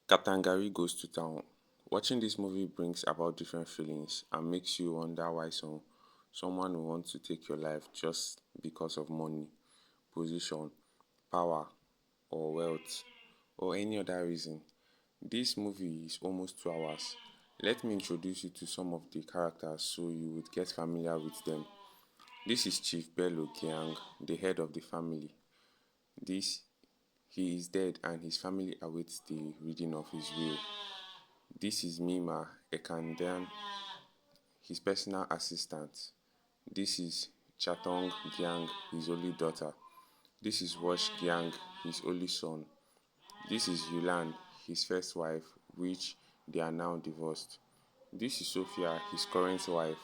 Katangari goes to town. Watching this movie brings about different feelings and makes you wonder why someone will want to take your life just because of money, position, power, or wealth, or any other reason. This movie is almost 2 hours. Let me introduce you to some of the characters so you would get familiar with them. This is Chief Bello Kiang, the head of the family. This He is dead and his family awaits the reading of his will. This is Mima Ekandan, his personal assistant. This is Chatong Gyang, his only daughter. This is Wash Gyang, his only son. This is Yulan, his first wife, which they are now divorced. This is Sophia, his current wife.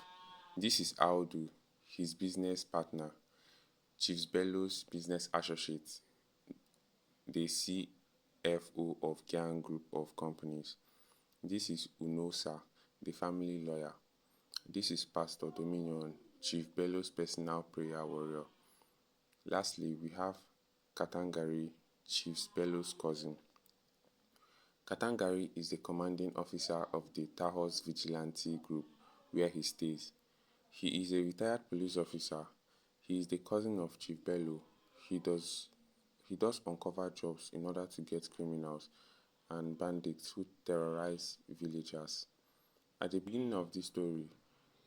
This is Audu, his business partner. Chief Bello's business associate, the CFO of Gyang Group of Companies. This is Unosa, the family lawyer. This is Pastor Dominion, Chief Bello's personal prayer warrior. Lastly, we have Katangari, Chief Bello's cousin. Katangari is the commanding officer of the Tahos Vigilante Group where he stays. He is a retired police officer. He is the cousin of Chief Bello. He does uncover jobs in order to get criminals and bandits who terrorize villagers. At the beginning of this story,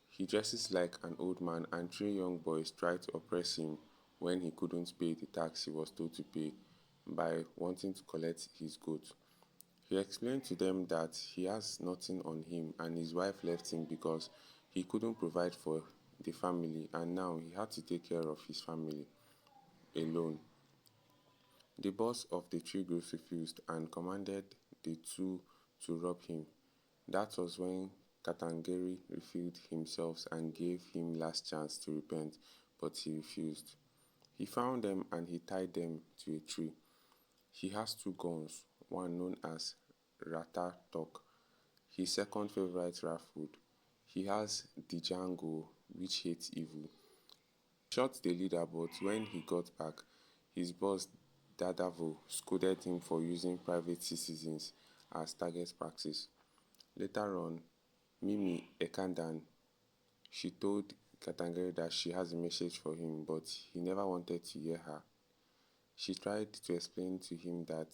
he dresses like an old man and three young boys try to oppress him when he couldn't pay the tax he was told to pay by wanting to collect his goat. He explained to them that he has nothing on him and his wife left him because he couldn't provide for the family and now he had to take care of his family alone. The boss of the three groups refused and commanded the two to rob him. That was when Katangari revealed himself and gave him last chance to repent, but he refused. He found them and he tied them to a tree. He has two guns, one known as Rata Tok, his second favorite rifle. He has the Django, which hates evil. He shot the leader, but when he got back, his boss Dadavo scolded him for using private citizens as target practice. Later on, Mimi Ekandan, she told Katangari that she has a message for him, but he never wanted to hear her. She tried to explain to him that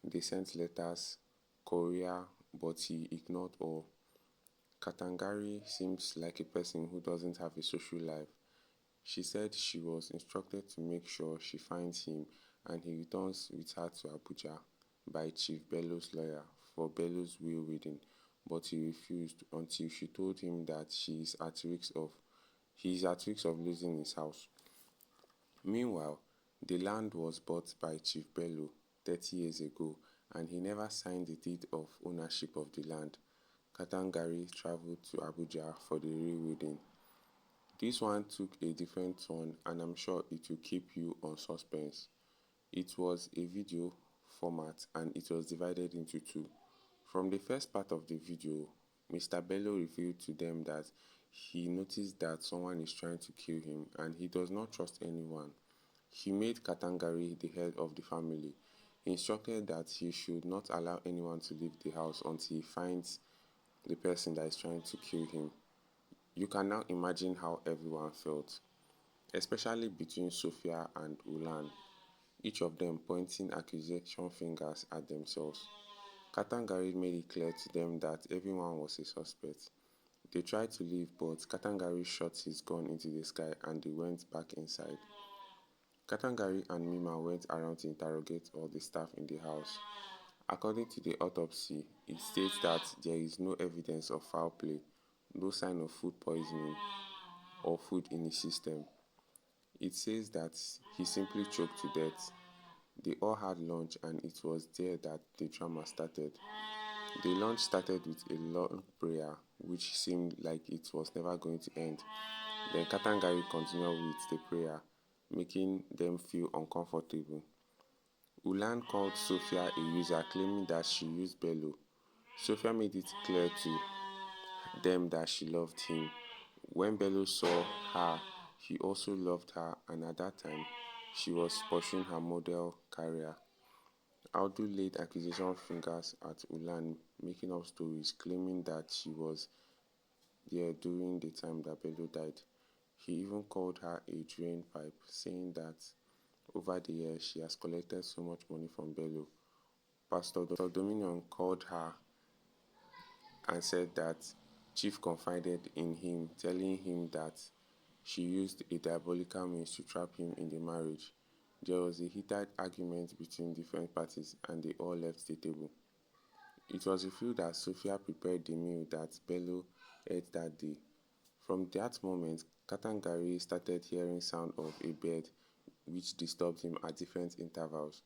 they sent letters, courier, but he ignored all. Katangari seems like a person who doesn't have a social life. She said she was instructed to make sure she finds him and he returns with her to Abuja by Chief Bello's lawyer for Bello's will reading, but he refused until she told him that he is at risk of losing his house. Meanwhile, the land was bought by Chief Bello 30 years ago and he never signed the deed of ownership of the land. Katangari traveled to Abuja for the rereading. This one took a different turn and I'm sure it will keep you on suspense. It was a video format and it was divided into two. From the first part of the video, Mr. Bello revealed to them that he noticed that someone is trying to kill him and he does not trust anyone. He made Katangari the head of the family. He instructed that he should not allow anyone to leave the house until he finds the person that is trying to kill him. You can now imagine how everyone felt, especially between Sophia and Ulan, each of them pointing accusation fingers at themselves. Katangari made it clear to them that everyone was a suspect. They tried to leave, but Katangari shot his gun into the sky and they went back inside. Katangari and Mima went around to interrogate all the staff in the house. According to the autopsy, it states that there is no evidence of foul play, no sign of food poisoning or food in his system. It says that he simply choked to death. They all had lunch and it was there that the drama started. The lunch started with a long prayer which seemed like it was never going to end. Then Katangari continued with the prayer, making them feel uncomfortable. Ulan called Sophia a user, claiming that she used Bello. Sophia made it clear to them that she loved him. When Bello saw her, he also loved her, and at that time, she was pursuing her model career. Audu laid accusation fingers at Ulan, making up stories, claiming that she was there during the time that Bello died. He even called her a drain pipe, saying that over the years she has collected so much money from Bello. Pastor Dominion called her and said that Chief confided in him, telling him that she used a diabolical means to trap him in the marriage. There was a heated argument between different parties and they all left the table. It was revealed that Sophia prepared the meal that Bello ate that day. From that moment, Katangari started hearing sound of a bed which disturbed him at different intervals.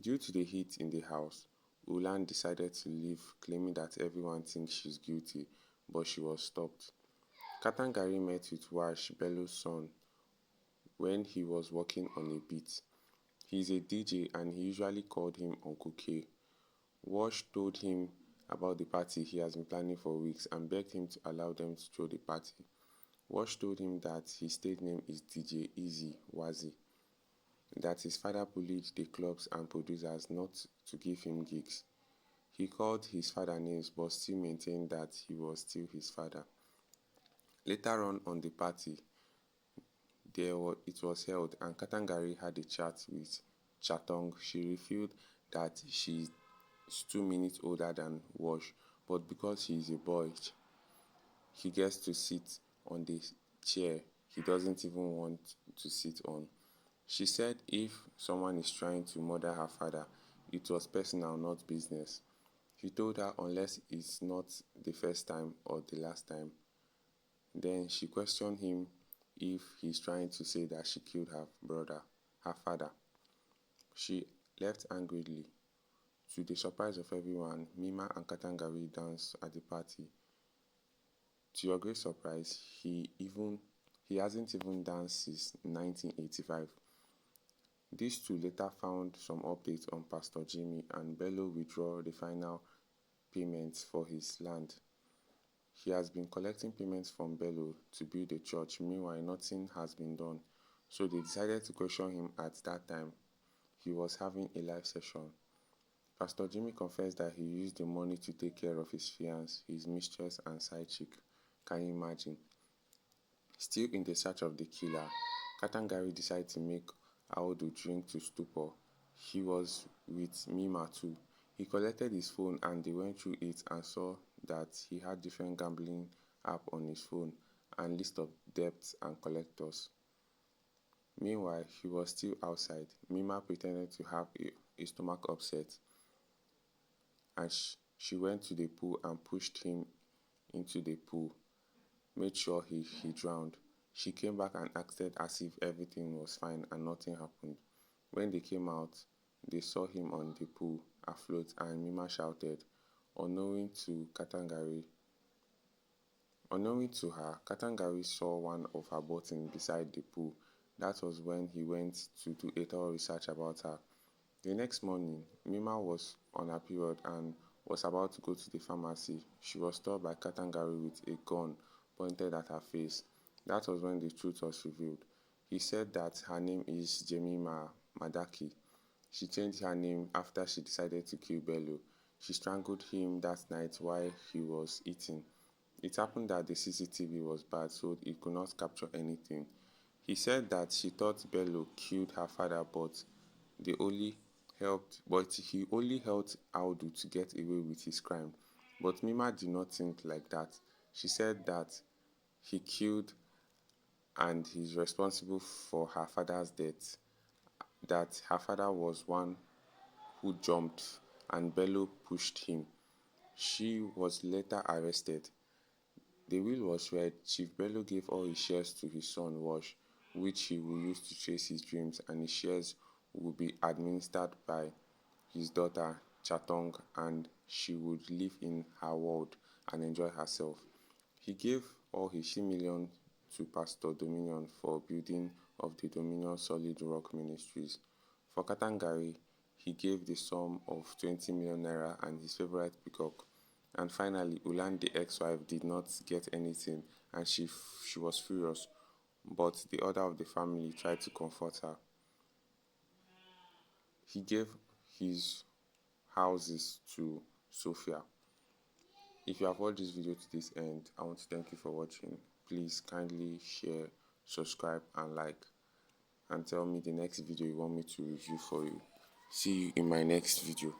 Due to the heat in the house, Ulan decided to leave, claiming that everyone thinks she's guilty, but she was stopped. Katangari met with Wash, Bello's son, when he was working on a beat. He's a DJ and he usually called him Uncle K. Wash told him about the party he has been planning for weeks and begged him to allow them to throw the party. Wash told him that his stage name is DJ Easy Wazi, that his father bullied the clubs and producers not to give him gigs. He called his father names but still maintained that he was still his father. Later on the party, it was held and Katangari had a chat with Chatong. She revealed that she's 2 minutes older than Wash, but because he is a boy, he gets to sit on the chair he doesn't even want to sit on. She said if someone is trying to murder her father, it was personal, not business. He told her unless it's not the first time or the last time. Then she questioned him if he's trying to say that she killed her father. She left angrily. To the surprise of everyone, Mima and Katangari danced at the party. To your great surprise, he hasn't even danced since 1985. These two later found some updates on Pastor Jimmy and Bello withdraw the final payments for his land. He has been collecting payments from Bello to build a church. Meanwhile, nothing has been done. So they decided to question him at that time. He was having a live session. Pastor Jimmy confessed that he used the money to take care of his fiancée, his mistress and side chick. Can you imagine? Still in the search of the killer, Katangari decided to make Audu drink to stupor. He was with Mima too. He collected his phone and they went through it and saw that he had different gambling app on his phone and list of debts and collectors. Meanwhile, he was still outside. Mima pretended to have a stomach upset and she went to the pool and pushed him into the pool, made sure he drowned. She came back and acted as if everything was fine and nothing happened. When they came out, they saw him on the pool, afloat, and Mima shouted. Unknowing to her, Katangari saw one of her buttons beside the pool. That was when he went to do a thorough research about her. The next morning, Mima was on her period and was about to go to the pharmacy. She was stopped by Katangari with a gun pointed at her face. That was when the truth was revealed. He said that her name is Jemima Madaki. She changed her name after she decided to kill Bello. She strangled him that night while he was eating. It happened that the CCTV was bad, so it could not capture anything. He said that she thought Bello killed her father, but he only helped Audu to get away with his crime. But Mima did not think like that. She said that he killed and he's responsible for her father's death, that her father was one who jumped and Bello pushed him. She was later arrested. The will was read. Chief Bello gave all his shares to his son Wash, which he will use to chase his dreams, and his shares will be administered by his daughter Chatong, and she would live in her world and enjoy herself. He gave all his 50 million to Pastor Dominion for building of the Dominion Solid Rock Ministries. For Katangari, he gave the sum of 20 million naira and his favorite peacock. And finally, Ulan, the ex-wife, did not get anything and she was furious, but the other of the family tried to comfort her. He gave his houses to Sophia. If you have watched this video to this end, I want to thank you for watching. Please kindly share, subscribe and like, and tell me the next video you want me to review for you. See you in my next video.